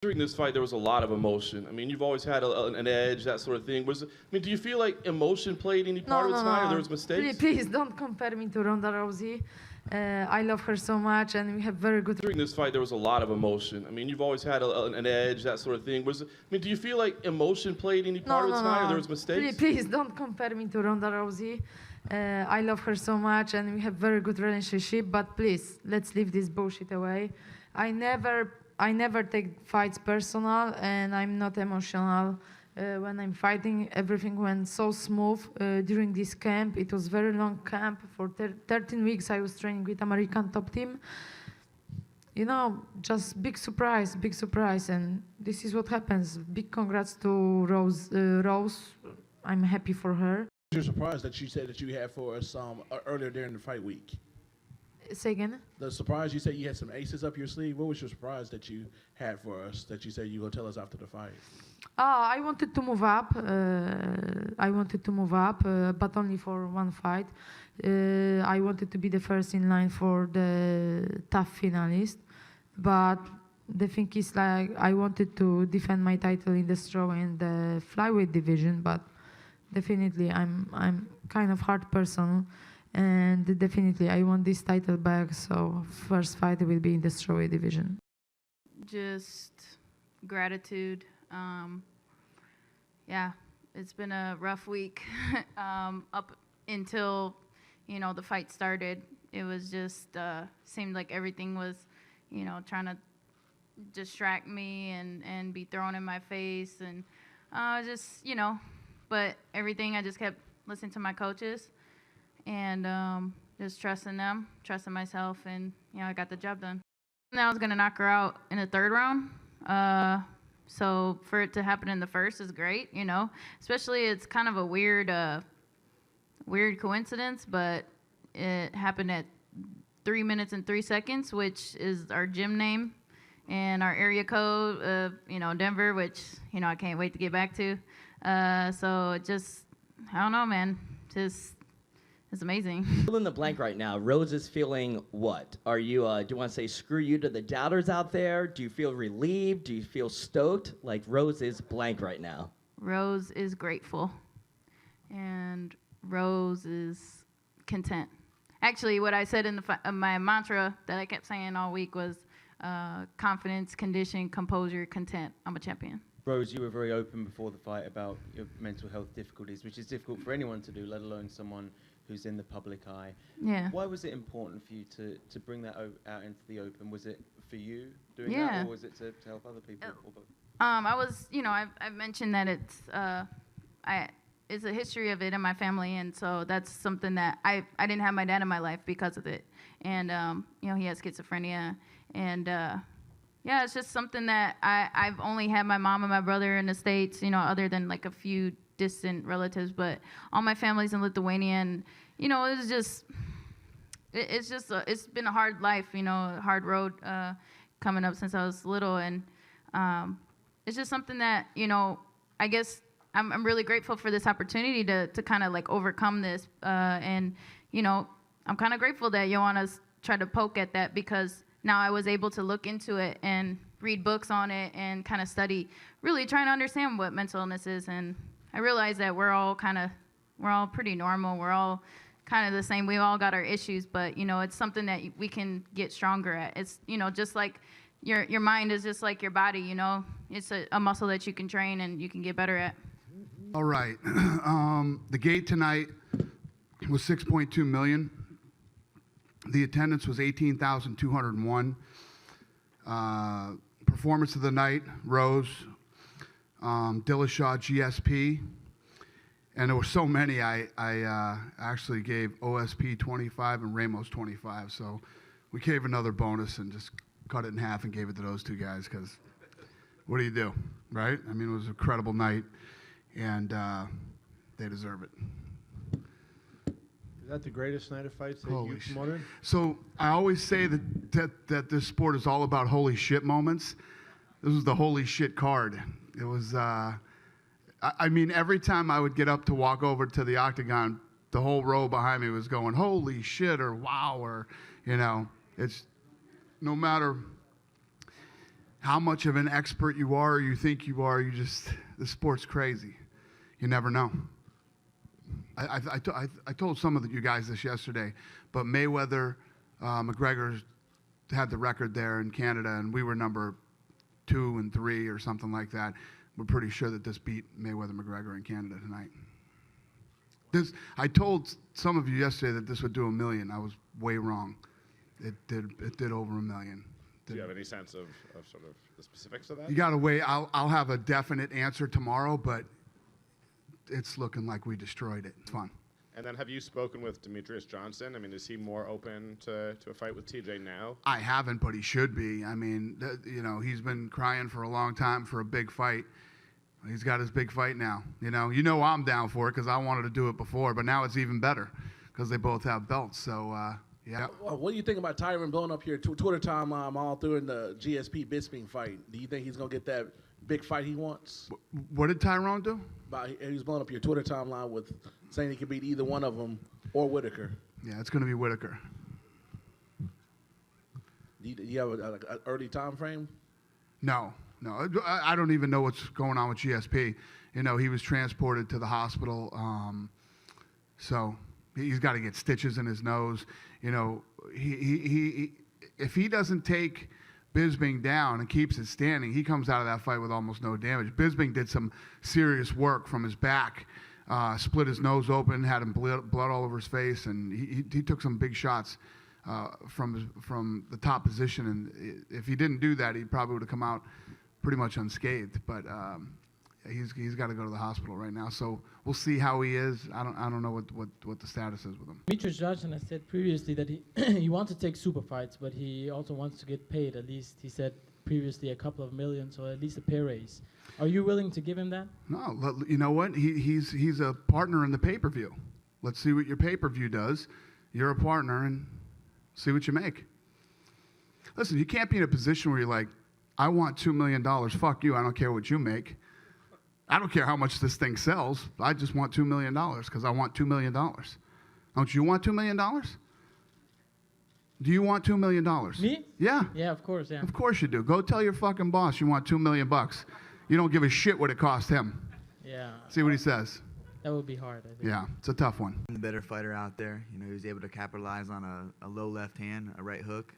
During this fight, there was a lot of emotion. I mean, you've always had an edge, that sort of thing. Do you feel like emotion played any part of the fight, or there was mistakes? Please don't compare me to Ronda Rousey. I love her so much, and we have very good. During this fight, there was a lot of emotion. I mean, you've always had an edge, that sort of thing. Do you feel like emotion played any part of the fight, or there was mistakes? Please don't compare me to Ronda Rousey. I love her so much, and we have very good relationship. But please, let's leave this bullshit away. I never take fights personal, and I'm not emotional. When I'm fighting, everything went so smooth during this camp. It was very long camp. For 13 weeks, I was training with American top team. You know, just big surprise, and this is what happens. Big congrats to Rose. I'm happy for her. Your surprise that you said that you had for us earlier during the fight week. Say again? The surprise, you said you had some aces up your sleeve. What was your surprise that you had for us that you said you were going to tell us after the fight? I wanted to move up. But only for one fight. I wanted to be the first in line for the tough finalist. But the thing is, like, I wanted to defend my title in the straw and the flyweight division. But definitely, I'm kind of hard person. And definitely, I want this title back, so first fight will be in the strawweight division. Just gratitude. Yeah, it's been a rough week up until, the fight started. It was just, seemed like everything was, trying to distract me and be thrown in my face. And but everything, I just kept listening to my coaches. And just trusting them, trusting myself, and I got the job done. And I was gonna knock her out in the third round. So for it to happen in the first is great, Especially it's kind of a weird coincidence, but it happened at 3 minutes and 3 seconds, which is our gym name and our area code, Denver, which I can't wait to get back to. So it just, I don't know, man, it's amazing. Fill in the blank right now. Rose is feeling what? Are you, do you want to say screw you to the doubters out there? Do you feel relieved? Do you feel stoked? Like, Rose is blank right now. Rose is grateful. And Rose is content. Actually, what I said in my mantra that I kept saying all week was confidence, condition, composure, content. I'm a champion. Rose, you were very open before the fight about your mental health difficulties, which is difficult for anyone to do, let alone someone who's in the public eye. Yeah. Why was it important for you to bring that out into the open? Was it for you doing that, or was it to help other people? I was, I've mentioned that it's a history of it in my family, and so that's something that I didn't have my dad in my life because of it, and he has schizophrenia, and it's just something that I've only had my mom and my brother in the States, other than like a few distant relatives, but all my family's in Lithuania, and it's been a hard life, a hard road coming up since I was little, and it's just something that I guess I'm really grateful for this opportunity to kind of like overcome this, and I'm kind of grateful that Joanna's tried to poke at that, because now I was able to look into it and read books on it and kind of study, really trying to understand what mental illness is. And I realized that we're all pretty normal. We're all kind of the same. We all got our issues, but it's something that we can get stronger at. It's just like your mind is just like your body. It's a muscle that you can train and you can get better at. All right. The gate tonight was 6.2 million. The attendance was 18,201. Performance of the night, Rose, Dillashaw, GSP, and there were so many. I actually gave OSP 25 and Ramos 25. So we gave another bonus and just cut it in half and gave it to those two guys, because what do you do, right? I mean, it was an incredible night, and they deserve it. Is that the greatest night of fights that you've promoted? So I always say that this sport is all about holy shit moments. This was the holy shit card. It was, I mean, every time I would get up to walk over to the octagon, the whole row behind me was going, holy shit, or wow, or, it's no matter how much of an expert you are or you think you are. The sport's crazy. You never know. I told some of you guys this yesterday, but Mayweather, McGregor had the record there in Canada, and we were number 2 and 3 or something like that. We're pretty sure that this beat Mayweather McGregor in Canada tonight. I told some of you yesterday that this would do $1 million. I was way wrong. It did over $1 million. Do you have any sense of sort of the specifics of that? You got to wait. I'll have a definite answer tomorrow, but it's looking like we destroyed it. It's fun. And then have you spoken with Demetrius Johnson? I mean, is he more open to a fight with TJ now? I haven't, but he should be. I mean, he's been crying for a long time for a big fight. He's got his big fight now. You know I'm down for it because I wanted to do it before, but now it's even better because they both have belts. So, yeah. Well, what do you think about Tyron blowing up your Twitter timeline all during the GSP Bisping fight? Do you think he's going to get that big fight he wants? What did Tyrone do? He was blowing up your Twitter timeline with saying he could beat either one of them or Whitaker. Yeah, it's going to be Whitaker. Do you have an early time frame? No. I don't even know what's going on with GSP. He was transported to the hospital, so he's got to get stitches in his nose. He if he doesn't take Bisping down and keeps it standing, he comes out of that fight with almost no damage. Bisping did some serious work from his back, split his nose open, had him blood all over his face, and he took some big shots from the top position. And if he didn't do that, he probably would have come out pretty much unscathed. But he's got to go to the hospital right now. So we'll see how he is. I don't know what the status is with him. Demetrius Johnson has said previously that he wants to take super fights, but he also wants to get paid. At least he said previously a couple of million, so at least a pay raise. Are you willing to give him that? No, you know what? He's a partner in the pay-per-view. Let's see what your pay-per-view does. You're a partner, and see what you make. Listen, you can't be in a position where you're like, I want $2 million. Fuck you. I don't care what you make. I don't care how much this thing sells. I just want $2 million because I want $2 million. Don't you want $2 million? Do you want $2 million? Me? Yeah. Yeah, of course, yeah. Of course you do. Go tell your fucking boss you want $2 million. You don't give a shit what it cost him. Yeah. See what he says. That would be hard, I think. Yeah, it's a tough one. The better fighter out there. He was able to capitalize on a low left hand, a right hook.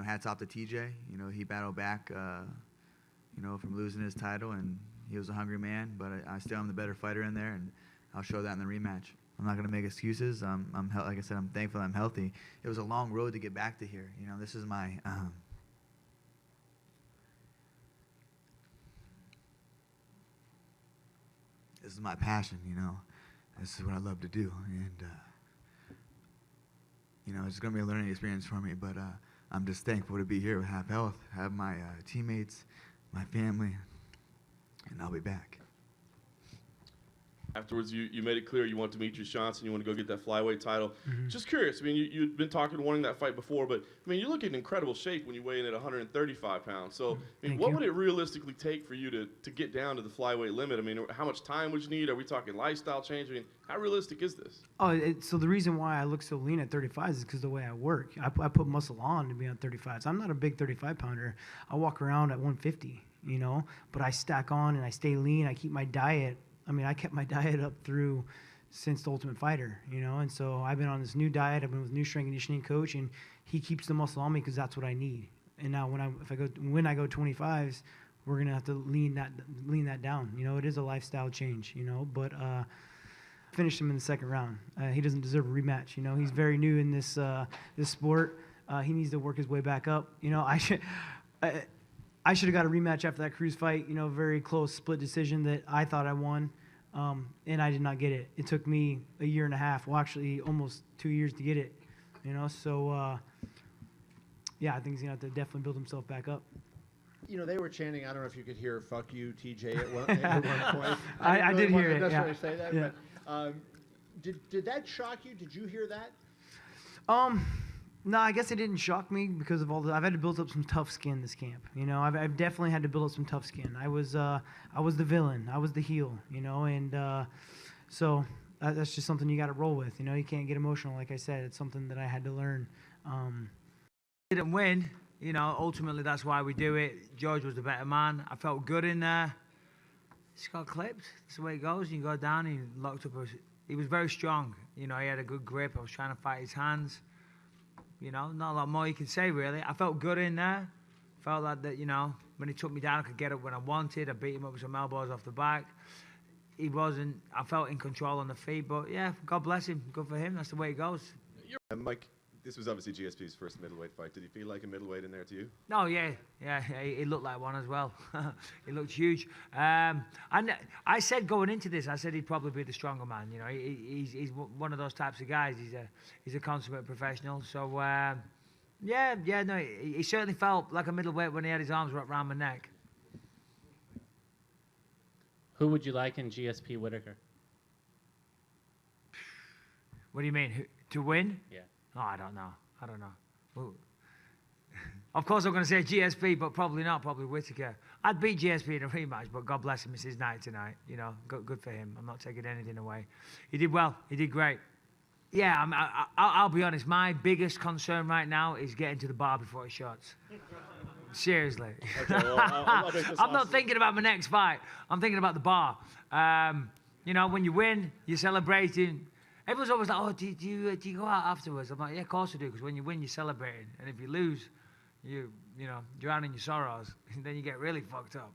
Hats off to TJ. He battled back, from losing his title, and he was a hungry man. But I still am the better fighter in there, and I'll show that in the rematch. I'm not going to make excuses. Like I said, I'm thankful I'm healthy. It was a long road to get back to here. This is my this is my passion. This is what I love to do, and it's going to be a learning experience for me. But I'm just thankful to be here, have health, have my teammates, my family, and I'll be back. Afterwards, you made it clear you want Demetrius Johnson, you want to go get that flyweight title. Mm-hmm. Just curious, I mean, you'd been talking, wanting that fight before, but, I mean, you look in incredible shape when you weigh in at 135 pounds. So, I mean, what would it realistically take for you to get down to the flyweight limit? I mean, how much time would you need? Are we talking lifestyle change? I mean, how realistic is this? So the reason why I look so lean at 35 is because the way I work. I put muscle on to be on 35. So I'm not a big 35-pounder. I walk around at 150, but I stack on and I stay lean. I keep my diet. I kept my diet up through since The Ultimate Fighter, and so I've been on this new diet. I've been with a new strength and conditioning coach, and he keeps the muscle on me because that's what I need. And now when I go 25s, we're gonna have to lean that down. It is a lifestyle change, but finished him in the second round. He doesn't deserve a rematch. He's very new in this sport. He needs to work his way back up. I should have got a rematch after that Cruz fight, very close split decision that I thought I won, and I did not get it. It took me a year and a half, well, actually almost 2 years to get it, so, yeah, I think he's going to have to definitely build himself back up. They were chanting, I don't know if you could hear "fuck you, TJ" at one point. I did hear it, necessarily say that, yeah. But did that shock you? Did you hear that? No, I guess it didn't shock me because of I've had to build up some tough skin this camp. I've definitely had to build up some tough skin. I was the villain. I was the heel. And so that's just something you got to roll with. You can't get emotional. Like I said, it's something that I had to learn. Didn't win. You know, ultimately that's why we do it. George was the better man. I felt good in there. Just got clipped. That's the way it goes. You go down and he locked up. He was very strong. You know, he had a good grip. I was trying to fight his hands. You know, not a lot more you can say, really. I felt good in there. Felt like that, you know, when he took me down, I could get up when I wanted. I beat him up with some elbows off the back. He wasn't, I felt in control on the feet. But, yeah, God bless him. Good for him. That's the way it goes. Mike, this was obviously GSP's first middleweight fight. Did he feel like a middleweight in there to you? No, yeah, he looked like one as well. He looked huge. And I said going into this, I said he'd probably be the stronger man. You know, he's one of those types of guys. He's a consummate professional. So no, he certainly felt like a middleweight when he had his arms wrapped around my neck. Who would you like in GSP Whitaker? What do you mean to win? Yeah. Oh, I don't know. Ooh. Of course, I'm going to say GSP, but probably not. Probably Whitaker. I'd beat GSP in a rematch, but God bless him. It's his night tonight. You know, good for him. I'm not taking anything away. He did well. He did great. Yeah, I'll be honest. My biggest concern right now is getting to the bar before he shots. Seriously. Okay, well, I'll make this I'm not awesome. thinking about my next fight. I'm thinking about the bar. You know, when you win, you're celebrating. Everyone's always like, oh, do you go out afterwards? I'm like, yeah, of course I do, because when you win, you're celebrating. And if you lose, you're drowning your sorrows. And then you get really fucked up.